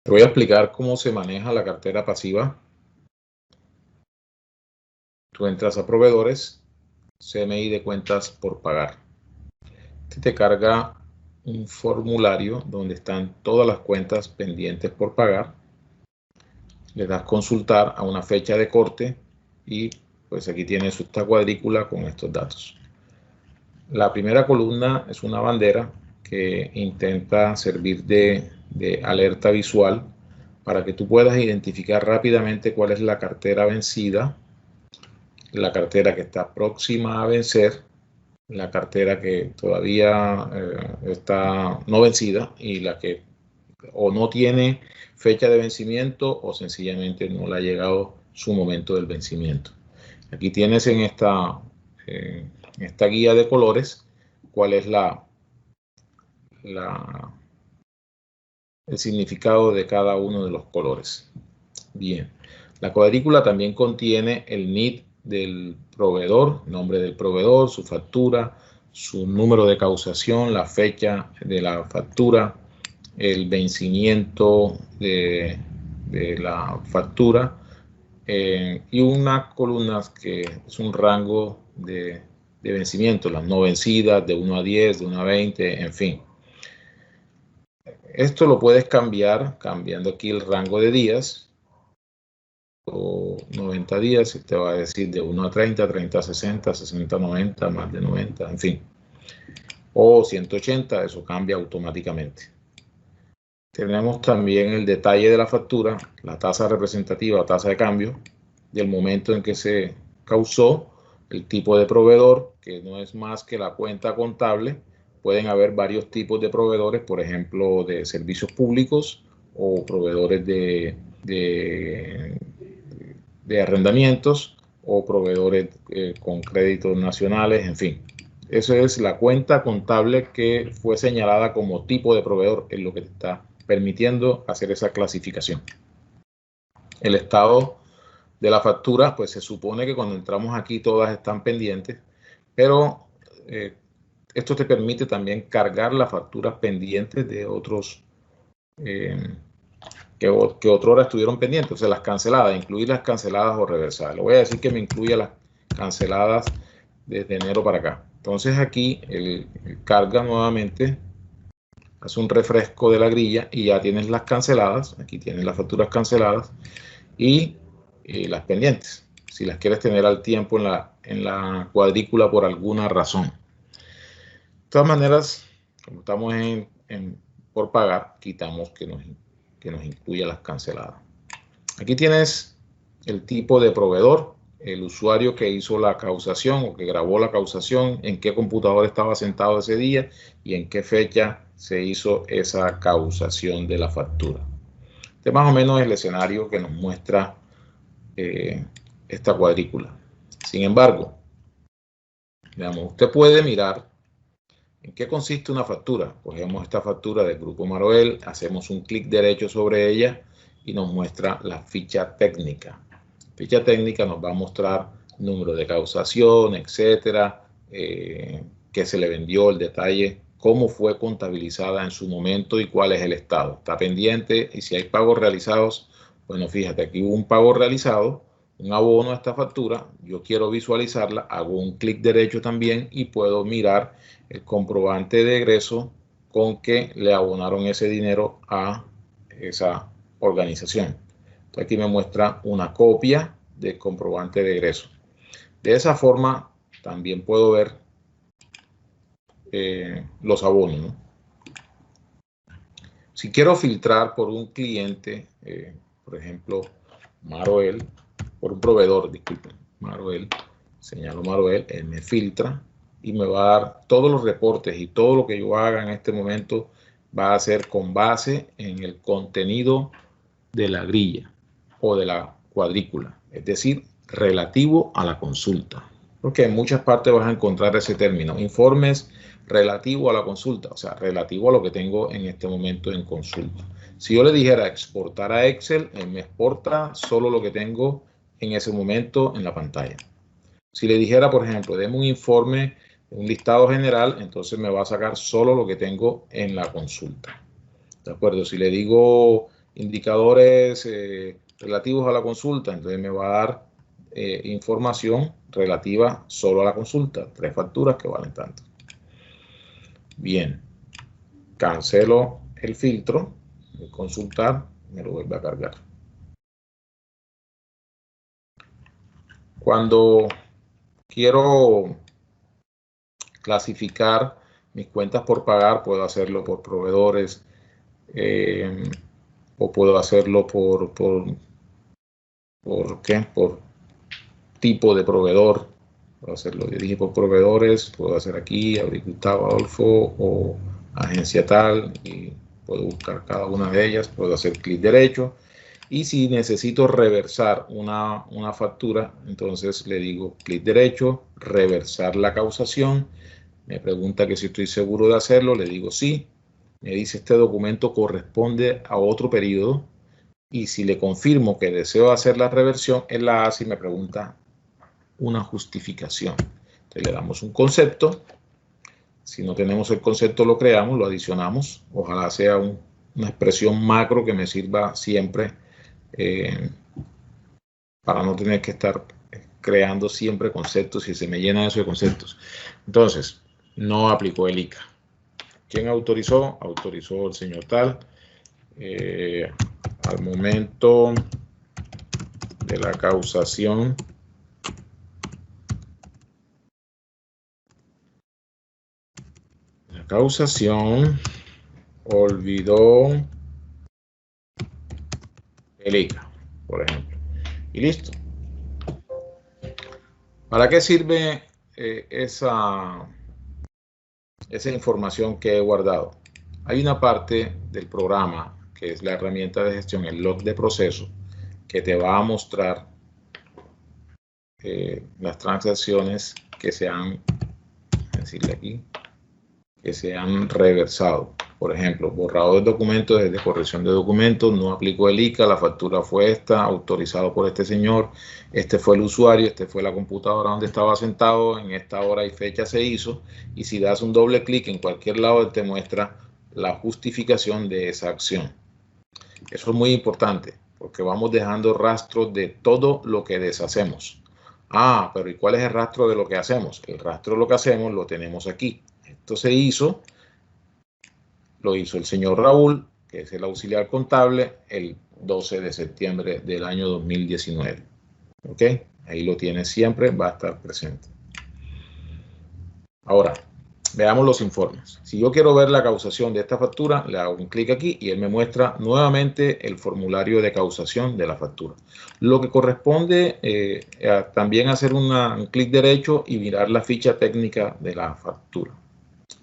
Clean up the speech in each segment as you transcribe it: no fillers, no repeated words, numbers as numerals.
Te voy a explicar cómo se maneja la cartera pasiva. Tú entras a proveedores, CMI de cuentas por pagar. Te carga un formulario donde están todas las cuentas pendientes por pagar. Le das consultar a una fecha de corte y pues aquí tienes esta cuadrícula con estos datos. La primera columna es una bandera que intenta servir de alerta visual para que tú puedas identificar rápidamente cuál es la cartera vencida, la cartera que está próxima a vencer, la cartera que todavía está no vencida y la que o no tiene fecha de vencimiento o sencillamente no le ha llegado su momento del vencimiento. Aquí tienes en esta guía de colores cuál es el significado de cada uno de los colores. Bien, la cuadrícula también contiene el NID del proveedor, nombre del proveedor, su factura, su número de causación, la fecha de la factura, el vencimiento de la factura y unas columnas que es un rango de vencimiento, las no vencidas, de 1 a 10, de 1 a 20, en fin. Esto lo puedes cambiar cambiando aquí el rango de días o 90 días, te va a decir de 1 a 30, 30 a 60, 60 a 90, más de 90, en fin. O 180, eso cambia automáticamente. Tenemos también el detalle de la factura, la tasa representativa o tasa de cambio, del momento en que se causó, el tipo de proveedor, que no es más que la cuenta contable. Pueden haber varios tipos de proveedores, por ejemplo, de servicios públicos o proveedores de arrendamientos o proveedores con créditos nacionales, en fin. Esa es la cuenta contable que fue señalada como tipo de proveedor, es lo que te está permitiendo hacer esa clasificación. El estado de la factura, pues se supone que cuando entramos aquí todas están pendientes, pero esto te permite también cargar las facturas pendientes de otros que otra hora estuvieron pendientes, o sea, las canceladas, incluir las canceladas o reversadas. Le voy a decir que me incluya las canceladas desde enero para acá. Entonces aquí el carga nuevamente, hace un refresco de la grilla y ya tienes las canceladas. Aquí tienes las facturas canceladas y las pendientes, si las quieres tener al tiempo en la cuadrícula por alguna razón. De todas maneras, como estamos por pagar, quitamos que nos incluya las canceladas. Aquí tienes el tipo de proveedor, el usuario que hizo la causación o que grabó la causación, en qué computador estaba sentado ese día y en qué fecha se hizo esa causación de la factura. Este más o menos es el escenario que nos muestra esta cuadrícula. Sin embargo, veamos, usted puede mirar en qué consiste una factura. Cogemos esta factura del Grupo Maroel, hacemos un clic derecho sobre ella y nos muestra la ficha técnica. Ficha técnica nos va a mostrar número de causación, etcétera, qué se le vendió, el detalle, cómo fue contabilizada en su momento y cuál es el estado. Está pendiente y si hay pagos realizados, bueno, fíjate, aquí hubo un pago realizado, un abono a esta factura, yo quiero visualizarla, hago un clic derecho también y puedo mirar el comprobante de egreso con que le abonaron ese dinero a esa organización. Entonces aquí me muestra una copia del comprobante de egreso. De esa forma también puedo ver los abonos, ¿no? Si quiero filtrar por un cliente, por ejemplo, Maroel, por un proveedor, disculpen, Maroel, señalo Maroel, él me filtra y me va a dar todos los reportes y todo lo que yo haga en este momento va a ser con base en el contenido de la grilla o de la cuadrícula, es decir, relativo a la consulta. Porque en muchas partes vas a encontrar ese término, informes relativo a la consulta, o sea, relativo a lo que tengo en este momento en consulta. Si yo le dijera exportar a Excel, él me exporta solo lo que tengo en ese momento en la pantalla. Si le dijera, por ejemplo, deme un informe, un listado general, entonces me va a sacar solo lo que tengo en la consulta. ¿De acuerdo? Si le digo indicadores relativos a la consulta, entonces me va a dar información relativa solo a la consulta, 3 facturas que valen tanto. Bien, cancelo el filtro, consultar, me lo vuelve a cargar. Cuando quiero clasificar mis cuentas por pagar, puedo hacerlo por proveedores o puedo hacerlo por tipo de proveedor. Puedo hacerlo, yo dije por proveedores, puedo hacer aquí, abrir Gustavo Adolfo o agencia tal, y puedo buscar cada una de ellas, puedo hacer clic derecho. Y si necesito reversar una factura, entonces le digo clic derecho, reversar la causación. Me pregunta que si estoy seguro de hacerlo, le digo sí. Me dice este documento corresponde a otro periodo. Y si le confirmo que deseo hacer la reversión, él la hace y me pregunta una justificación. Entonces le damos un concepto. Si no tenemos el concepto, lo creamos, lo adicionamos. Ojalá sea una expresión macro que me sirva siempre para no tener que estar creando siempre conceptos y se me llena eso de conceptos. Entonces, no aplicó el ICA. ¿Quién autorizó? Autorizó el señor tal. Al momento de la causación, olvidó el ICA, por ejemplo. Y listo. ¿Para qué sirve esa información que he guardado? Hay una parte del programa que es la herramienta de gestión, el log de proceso, que te va a mostrar las transacciones que se han, decirle aquí, que se han reversado. Por ejemplo, borrado de documentos desde corrección de documentos, no aplicó el ICA, la factura fue esta, autorizado por este señor, este fue el usuario, este fue la computadora donde estaba sentado, en esta hora y fecha se hizo, y si das un doble clic en cualquier lado te muestra la justificación de esa acción. Eso es muy importante, porque vamos dejando rastros de todo lo que deshacemos. Ah, pero ¿y cuál es el rastro de lo que hacemos? El rastro de lo que hacemos lo tenemos aquí. Esto se hizo, lo hizo el señor Raúl, que es el auxiliar contable, el 12 de septiembre del año 2019. ¿Ok? Ahí lo tiene siempre, va a estar presente. Ahora, veamos los informes. Si yo quiero ver la causación de esta factura, le hago un clic aquí y él me muestra nuevamente el formulario de causación de la factura. Lo que corresponde también hacer un clic derecho y mirar la ficha técnica de la factura.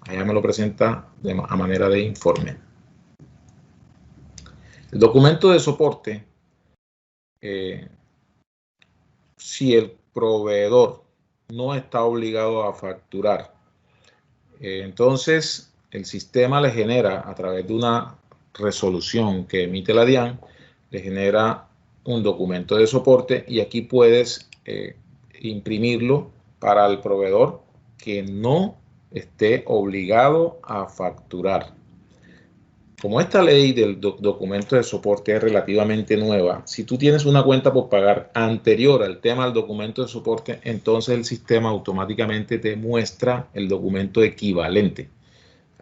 Allá me lo presenta a manera de informe. El documento de soporte, si el proveedor no está obligado a facturar, entonces el sistema le genera, a través de una resolución que emite la DIAN, le genera un documento de soporte y aquí puedes imprimirlo para el proveedor que no esté obligado a facturar. Como esta ley del documento de soporte es relativamente nueva, si tú tienes una cuenta por pagar anterior al tema del documento de soporte, entonces el sistema automáticamente te muestra el documento equivalente.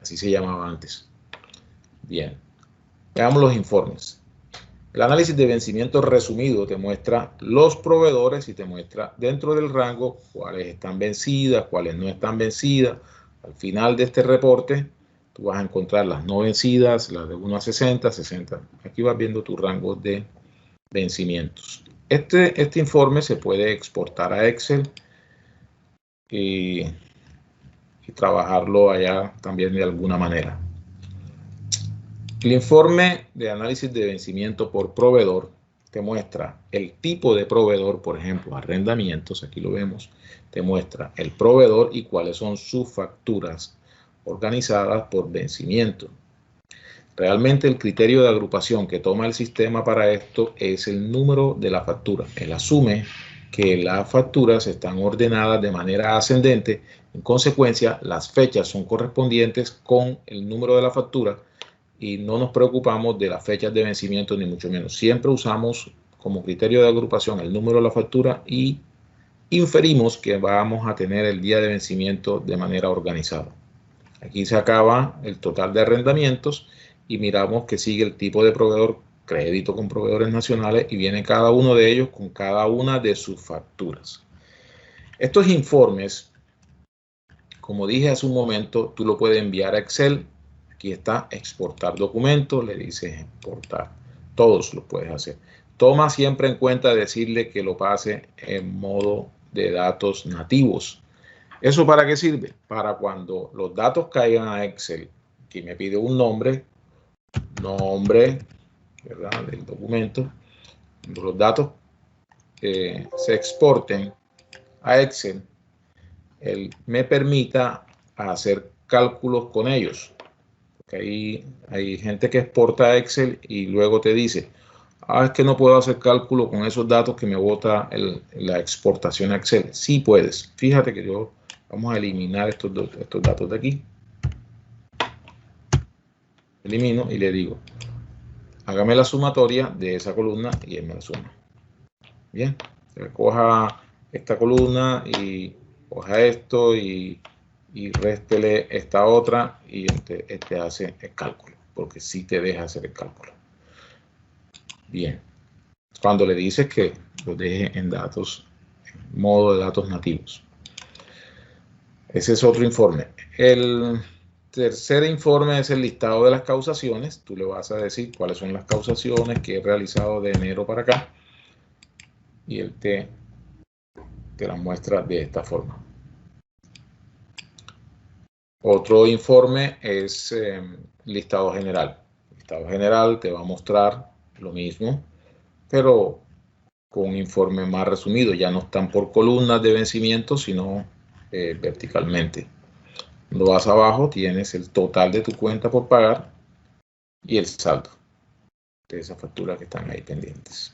Así se llamaba antes. Bien, veamos los informes. El análisis de vencimiento resumido te muestra los proveedores y te muestra dentro del rango cuáles están vencidas, cuáles no están vencidas. Al final de este reporte, tú vas a encontrar las no vencidas, las de 1 a 60, 60. Aquí vas viendo tu rango de vencimientos. Este informe se puede exportar a Excel y trabajarlo allá también de alguna manera. El informe de análisis de vencimiento por proveedor te muestra el tipo de proveedor, por ejemplo, arrendamientos, aquí lo vemos, te muestra el proveedor y cuáles son sus facturas organizadas por vencimiento. Realmente el criterio de agrupación que toma el sistema para esto es el número de la factura. Él asume que las facturas están ordenadas de manera ascendente, en consecuencia las fechas son correspondientes con el número de la factura y no nos preocupamos de las fechas de vencimiento ni mucho menos. Siempre usamos como criterio de agrupación el número de la factura y inferimos que vamos a tener el día de vencimiento de manera organizada. Aquí se acaba el total de arrendamientos y miramos que sigue el tipo de proveedor, crédito con proveedores nacionales, y viene cada uno de ellos con cada una de sus facturas. Estos informes, como dije hace un momento, tú lo puedes enviar a Excel. Aquí está exportar documentos, le dices exportar. Todos lo puedes hacer. Toma siempre en cuenta decirle que lo pase en modo de datos nativos. ¿Eso para qué sirve? Para cuando los datos caigan a Excel, aquí me pide un nombre, ¿verdad?, del documento. Cuando los datos se exporten a Excel, él me permita hacer cálculos con ellos. Porque ahí hay gente que exporta a Excel y luego te dice, es que no puedo hacer cálculo con esos datos que me bota la exportación a Excel. Sí puedes. Fíjate que vamos a eliminar estos datos de aquí. Elimino y le digo, hágame la sumatoria de esa columna y él me la suma. Bien, coja esta columna y coja esto y réstele esta otra y este hace el cálculo, porque sí te deja hacer el cálculo. Bien, cuando le dices que lo deje en datos, en modo de datos nativos. Ese es otro informe. El tercer informe es el listado de las causaciones. Tú le vas a decir cuáles son las causaciones que he realizado de enero para acá y él te las muestra de esta forma. Otro informe es listado general. Listado general te va a mostrar lo mismo, pero con un informe más resumido. Ya no están por columnas de vencimiento, sino verticalmente. Cuando vas abajo tienes el total de tu cuenta por pagar y el saldo de esas facturas que están ahí pendientes.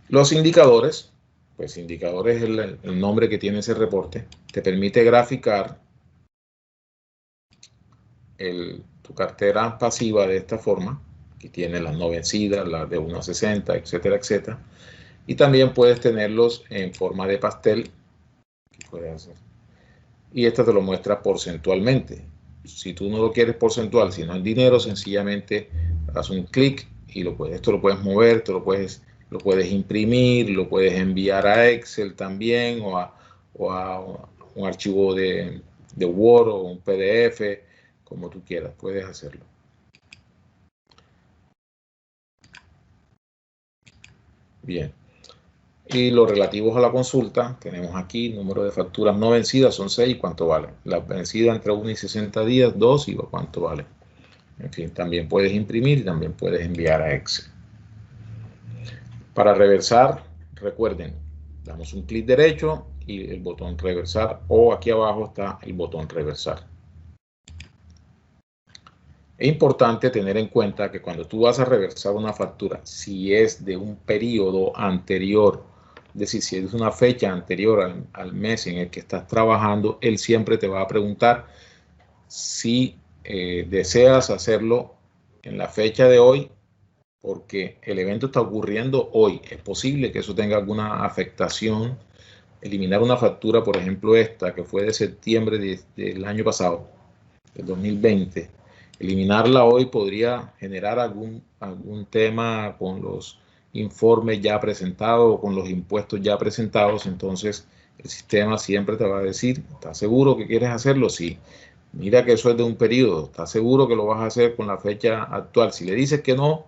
Los indicadores, pues indicadores es el nombre que tiene ese reporte, te permite graficar tu cartera pasiva de esta forma. Aquí tienes las no vencidas, las de 1 a 60, etcétera, etcétera. Y también puedes tenerlos en forma de pastel. Puedes hacer. Y esta te lo muestra porcentualmente. Si tú no lo quieres porcentual, sino en dinero, sencillamente haz un clic y esto lo puedes mover, lo puedes imprimir, lo puedes enviar a Excel también o a un archivo de Word o un PDF, como tú quieras, puedes hacerlo. Bien. Y los relativos a la consulta, tenemos aquí número de facturas no vencidas, son 6, ¿cuánto vale? Las vencidas entre 1 y 60 días, 2, y ¿cuánto vale? En fin, también puedes imprimir y también puedes enviar a Excel. Para reversar, recuerden, damos un clic derecho y el botón reversar, o aquí abajo está el botón reversar. Es importante tener en cuenta que cuando tú vas a reversar una factura, si es de un periodo anterior, es decir, si es una fecha anterior al mes en el que estás trabajando, él siempre te va a preguntar si deseas hacerlo en la fecha de hoy, porque el evento está ocurriendo hoy. Es posible que eso tenga alguna afectación. Eliminar una factura, por ejemplo esta, que fue de septiembre del año pasado, del 2020, eliminarla hoy podría generar algún tema con los informes ya presentados o con los impuestos ya presentados. Entonces el sistema siempre te va a decir, ¿estás seguro que quieres hacerlo? Sí. Mira que eso es de un periodo, ¿estás seguro que lo vas a hacer con la fecha actual? Si le dices que no,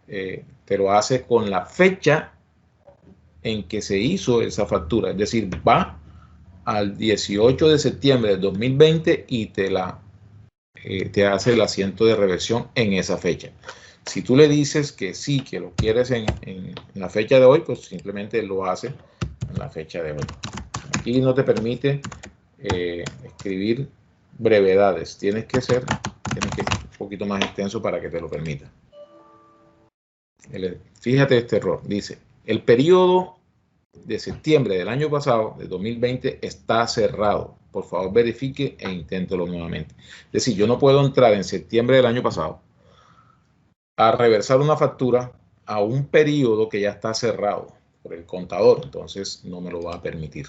te lo hace con la fecha en que se hizo esa factura, es decir, va al 18 de septiembre del 2020 y te hace el asiento de reversión en esa fecha. Si tú le dices que sí, que lo quieres en la fecha de hoy, pues simplemente lo hace en la fecha de hoy. Aquí no te permite escribir brevedades, tienes que ser un poquito más extenso para que te lo permita. Fíjate este error, dice, el periodo de septiembre del año pasado, de 2020, está cerrado. por favor verifique e inténtelo nuevamente. Es decir, yo no puedo entrar en septiembre del año pasado a reversar una factura a un periodo que ya está cerrado por el contador, entonces no me lo va a permitir.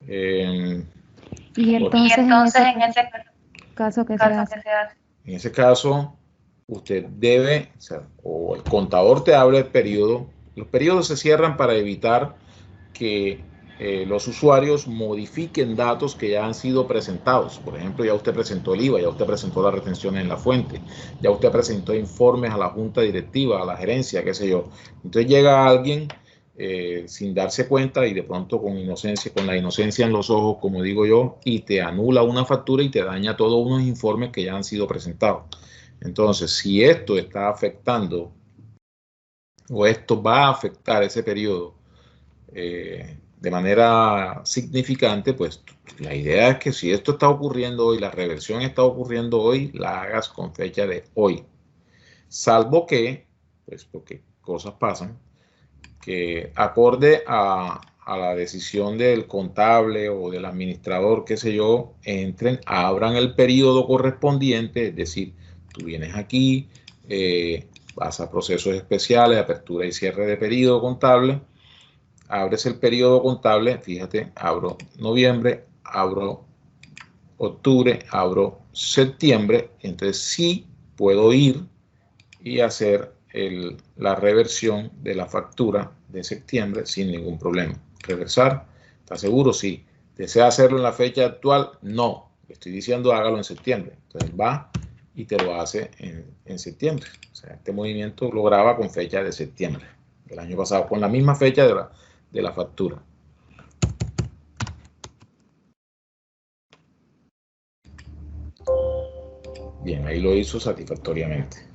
Y entonces en ese caso, ¿qué se hace? En ese caso, usted debe, o el contador te abre el periodo. Los periodos se cierran para evitar que los usuarios modifiquen datos que ya han sido presentados. Por ejemplo, ya usted presentó el IVA, ya usted presentó las retenciones en la fuente, ya usted presentó informes a la junta directiva, a la gerencia, qué sé yo. Entonces llega alguien sin darse cuenta y de pronto con inocencia, con la inocencia en los ojos, como digo yo, y te anula una factura y te daña todos unos informes que ya han sido presentados. Entonces, si esto está afectando o esto va a afectar ese periodo de manera significante, pues la idea es que si esto está ocurriendo hoy, la reversión está ocurriendo hoy, la hagas con fecha de hoy. Salvo que, pues porque cosas pasan, que acorde a la decisión del contable o del administrador, qué sé yo, entren, abran el periodo correspondiente, es decir, tú vienes aquí, vas a procesos especiales, apertura y cierre de periodo contable, abres el periodo contable, fíjate, abro noviembre, abro octubre, abro septiembre, entonces sí puedo ir y hacer la reversión de la factura de septiembre sin ningún problema. Reversar, ¿está seguro? Sí. ¿Desea hacerlo en la fecha actual? No. Le estoy diciendo hágalo en septiembre. Entonces va y te lo hace en septiembre. O sea, este movimiento lo graba con fecha de septiembre del año pasado, con la misma fecha de la factura. Bien, ahí lo hizo satisfactoriamente.